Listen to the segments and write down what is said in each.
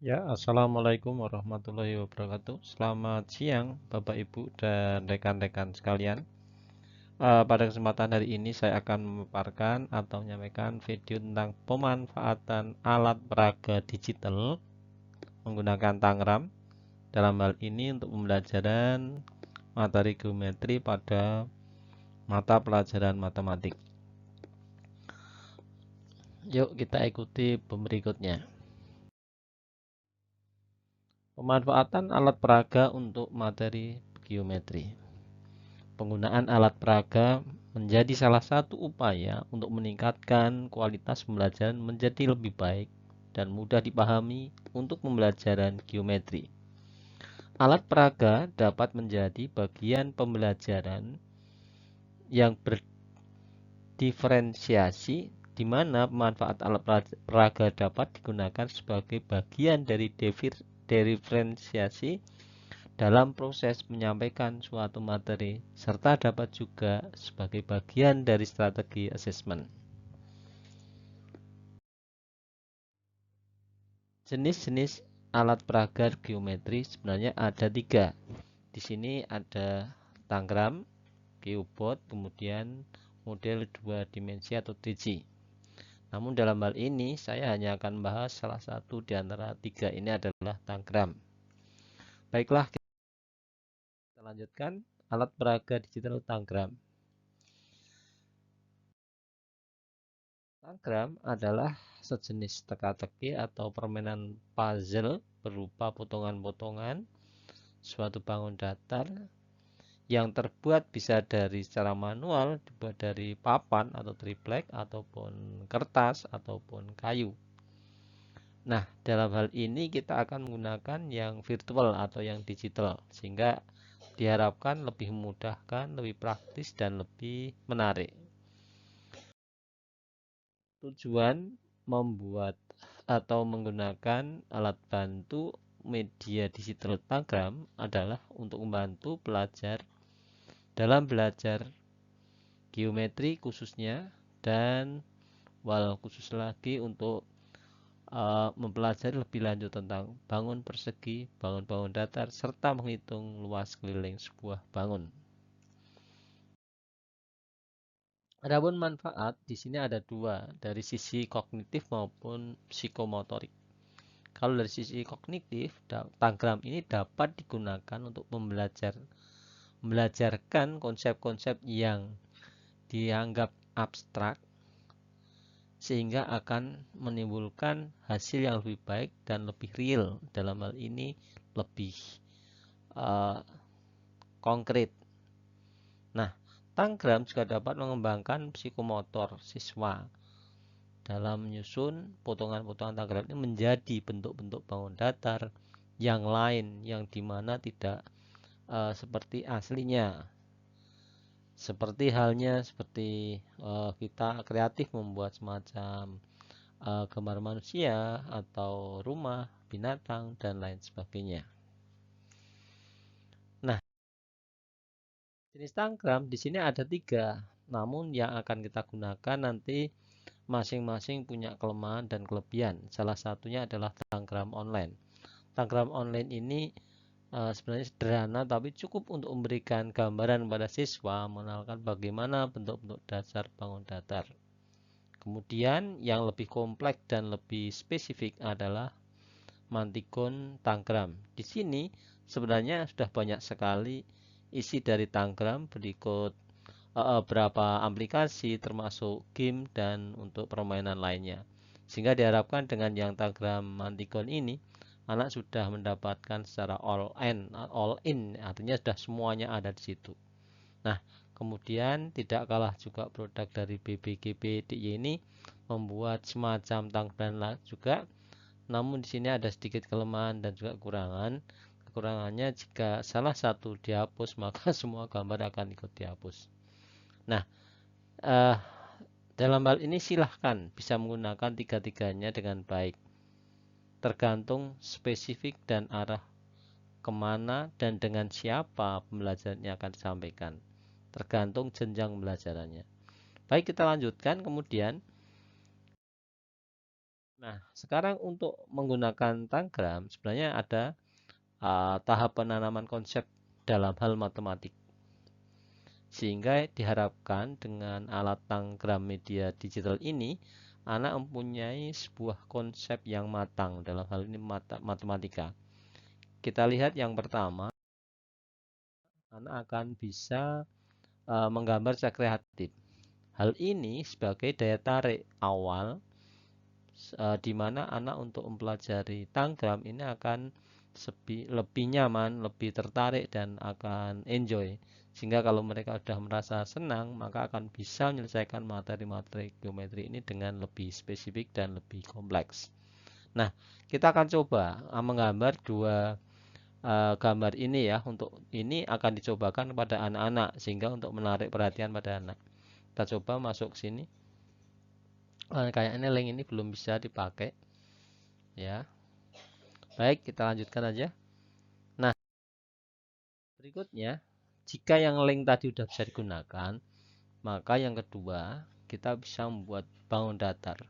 Ya, Assalamualaikum warahmatullahi wabarakatuh. Selamat siang, Bapak, Ibu, dan rekan-rekan sekalian. Pada kesempatan hari ini saya akan memaparkan atau menyampaikan video tentang pemanfaatan alat peraga digital menggunakan Tangram. Dalam hal ini untuk pembelajaran materi geometri pada mata pelajaran matematik. Yuk kita ikuti berikutnya. Pemanfaatan alat peraga untuk materi geometri. Penggunaan alat peraga menjadi salah satu upaya untuk meningkatkan kualitas pembelajaran menjadi lebih baik dan mudah dipahami untuk pembelajaran geometri. Alat peraga dapat menjadi bagian pembelajaran yang berdiferensiasi di mana pemanfaat alat peraga dapat digunakan sebagai bagian dari diferensiasi dalam proses menyampaikan suatu materi, serta dapat juga sebagai bagian dari strategi asesmen. Jenis-jenis alat peraga geometri sebenarnya ada 3. Di sini ada Tangram, Geobot, kemudian model 2 dimensi atau 3D. Namun dalam hal ini saya hanya akan membahas salah satu di antara 3 ini adalah Tangram. Baiklah, kita lanjutkan alat peraga digital Tangram. Tangram adalah sejenis teka-teki atau permainan puzzle berupa potongan-potongan suatu bangun datar yang terbuat bisa dari secara manual, dibuat dari papan atau triplek ataupun kertas ataupun kayu. Nah, dalam hal ini kita akan menggunakan yang virtual atau yang digital sehingga diharapkan lebih memudahkan, lebih praktis dan lebih menarik. Tujuan membuat atau menggunakan alat bantu media digital Tangram adalah untuk membantu pelajar dalam belajar geometri khususnya dan khusus lagi untuk mempelajari lebih lanjut tentang bangun persegi, bangun-bangun datar, serta menghitung luas keliling sebuah bangun. Adapun manfaat di sini ada 2, dari sisi kognitif maupun psikomotorik. Kalau dari sisi kognitif, Tangram ini dapat digunakan untuk belajarkan konsep-konsep yang dianggap abstrak sehingga akan menimbulkan hasil yang lebih baik dan lebih real. Dalam hal ini lebih konkret. Nah, Tangram juga dapat mengembangkan psikomotor siswa dalam menyusun potongan-potongan Tangram ini menjadi bentuk-bentuk bangun datar yang lain yang dimana tidak seperti aslinya. Seperti halnya kita kreatif membuat semacam gambar manusia atau rumah, binatang dan lain sebagainya. Nah, jenis Tangram di sini ada 3, namun yang akan kita gunakan nanti masing-masing punya kelemahan dan kelebihan. Salah satunya adalah Tangram online. Tangram online ini sebenarnya sederhana tapi cukup untuk memberikan gambaran kepada siswa mengenalkan bagaimana bentuk-bentuk dasar bangun datar. Kemudian yang lebih kompleks dan lebih spesifik adalah Mantigon Tangram. Di sini sebenarnya sudah banyak sekali isi dari Tangram, berikut beberapa aplikasi termasuk game dan untuk permainan lainnya. Sehingga diharapkan dengan yang Tangram Mantigon ini anak sudah mendapatkan secara all in, artinya sudah semuanya ada di situ. Nah, kemudian tidak kalah juga produk dari BBGB DIY ini membuat semacam Tangram juga. Namun di sini ada sedikit kelemahan dan juga kekurangan. Kekurangannya jika salah satu dihapus maka semua gambar akan ikut dihapus. Nah, dalam hal ini silahkan bisa menggunakan tiga-tiganya dengan baik. Tergantung spesifik dan arah kemana dan dengan siapa pembelajarannya akan disampaikan. Tergantung jenjang pembelajarannya. Baik, kita lanjutkan kemudian. Nah, sekarang untuk menggunakan tanggram sebenarnya ada tahap penanaman konsep dalam hal matematik. Sehingga diharapkan dengan alat tanggram media digital ini, anak mempunyai sebuah konsep yang matang dalam hal ini matematika. Kita lihat yang pertama, anak akan bisa menggambar secara kreatif. Hal ini sebagai daya tarik awal di mana anak untuk mempelajari tanggram ini akan lebih nyaman, lebih tertarik dan akan enjoy. Sehingga kalau mereka sudah merasa senang, maka akan bisa menyelesaikan materi-materi geometri ini dengan lebih spesifik dan lebih kompleks. Nah, kita akan coba menggambar dua gambar ini ya. Untuk ini akan dicobakan pada anak-anak sehingga untuk menarik perhatian pada anak. Kita coba masuk sini. Kayaknya link ini belum bisa dipakai ya. Baik, kita lanjutkan aja. Nah, berikutnya, jika yang link tadi sudah bisa digunakan, maka yang kedua, kita bisa membuat bangun datar.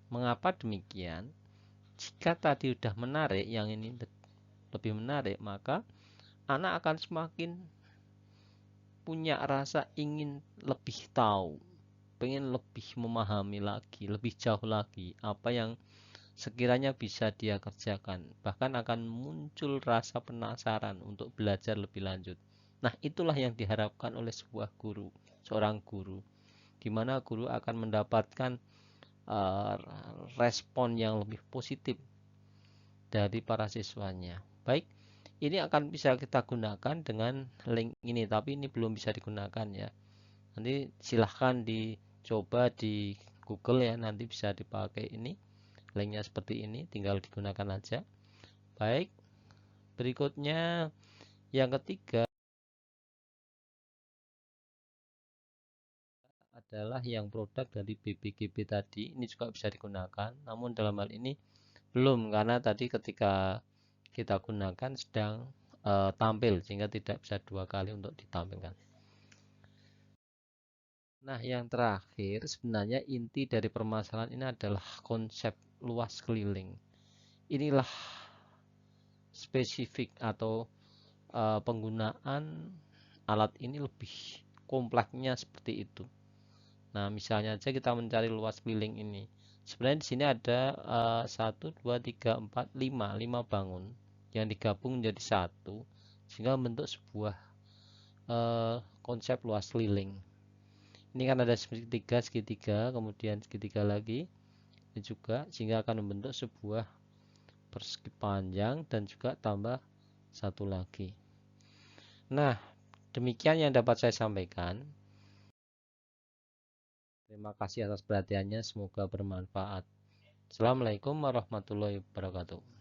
Mengapa demikian? Jika tadi sudah menarik, yang ini lebih menarik, maka anak akan semakin punya rasa ingin lebih tahu, pengen lebih memahami lagi, lebih jauh lagi apa yang sekiranya bisa dia kerjakan. Bahkan akan muncul rasa penasaran untuk belajar lebih lanjut. Nah, itulah yang diharapkan oleh sebuah guru, seorang guru, di mana guru akan mendapatkan uh, respon yang lebih positif dari para siswanya. Baik, ini akan bisa kita gunakan dengan link ini, tapi ini belum bisa digunakan ya. Nanti silahkan dicoba di Google ya, nanti bisa dipakai ini. Linknya seperti ini, tinggal digunakan aja. Baik, berikutnya yang ketiga adalah yang produk dari BBGB tadi. Ini juga bisa digunakan, namun dalam hal ini belum, karena tadi ketika kita gunakan sedang tampil, sehingga tidak bisa dua kali untuk ditampilkan. Nah, yang terakhir sebenarnya inti dari permasalahan ini adalah konsep luas keliling. Inilah spesifik atau penggunaan alat ini lebih kompleksnya seperti itu. Nah, misalnya aja kita mencari luas keliling ini. Sebenarnya di sini ada 1, 2, 3, 4, 5 bangun yang digabung menjadi satu sehingga membentuk sebuah konsep luas keliling. Ini kan ada segitiga, kemudian segitiga lagi, ini juga sehingga akan membentuk sebuah persegi panjang dan juga tambah satu lagi. Nah, demikian yang dapat saya sampaikan. Terima kasih atas perhatiannya, semoga bermanfaat. Assalamualaikum warahmatullahi wabarakatuh.